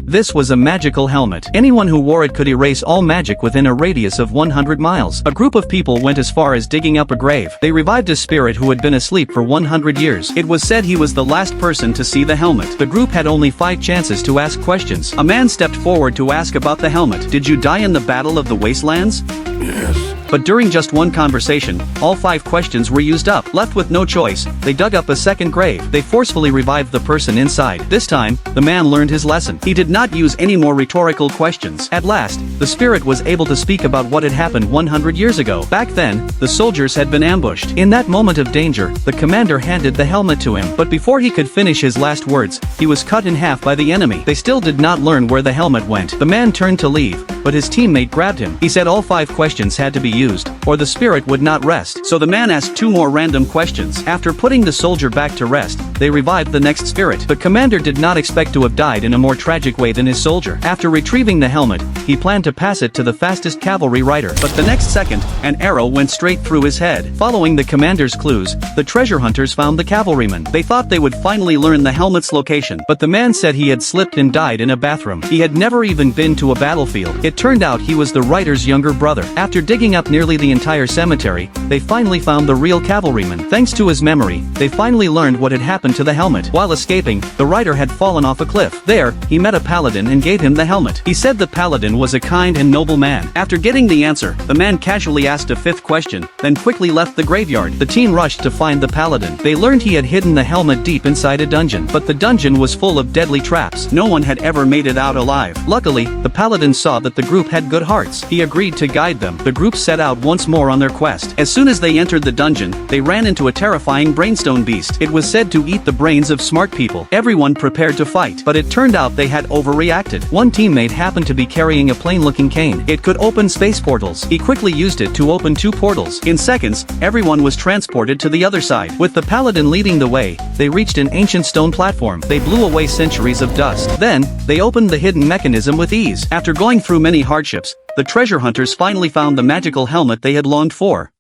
This was a magical helmet. Anyone who wore it could erase all magic within a radius of 100 miles. A group of people went as far as digging up a grave. They revived a spirit who had been asleep for 100 years. It was said he was the last person to see the helmet. The group had only 5 chances to ask questions. A man stepped forward to ask about the helmet. Did you die in the Battle of the Wastelands? Yes. But during just one conversation, all 5 questions were used up. Left with no choice, they dug up a second grave. They forcefully revived the person inside. This time, the man learned his lesson. He did not use any more rhetorical questions. At last, the spirit was able to speak about what had happened 100 years ago. Back then, the soldiers had been ambushed. In that moment of danger, the commander handed the helmet to him. But before he could finish his last words, he was cut in half by the enemy. They still did not learn where the helmet went. The man turned to leave, but his teammate grabbed him. He said all 5 questions had to be used, or the spirit would not rest. So the man asked 2 more random questions. After putting the soldier back to rest, they revived the next spirit. The commander did not expect to have died in a more tragic way than his soldier. After retrieving the helmet, he planned to pass it to the fastest cavalry rider. But the next second, an arrow went straight through his head. Following the commander's clues, the treasure hunters found the cavalryman. They thought they would finally learn the helmet's location, but the man said he had slipped and died in a bathroom. He had never even been to a battlefield. It turned out he was the writer's younger brother. After digging up nearly the entire cemetery, they finally found the real cavalryman. Thanks to his memory, they finally learned what had happened to the helmet. While escaping, the writer had fallen off a cliff. There, he met a paladin and gave him the helmet. He said the paladin was a kind and noble man. After getting the answer, the man casually asked a 5th question, then quickly left the graveyard. The team rushed to find the paladin. They learned he had hidden the helmet deep inside a dungeon, but the dungeon was full of deadly traps. No one had ever made it out alive. Luckily, the paladin saw that the group had good hearts. He agreed to guide them. The group set out once more on their quest. As soon as they entered the dungeon, they ran into a terrifying brainstone beast. It was said to eat the brains of smart people. Everyone prepared to fight, but it turned out they had overreacted. One teammate happened to be carrying a plain-looking cane. It could open space portals. He quickly used it to open 2 portals. In seconds, everyone was transported to the other side. With the paladin leading the way, they reached an ancient stone platform. They blew away centuries of dust. Then, they opened the hidden mechanism with ease. After going through many hardships, the treasure hunters finally found the magical helmet they had longed for.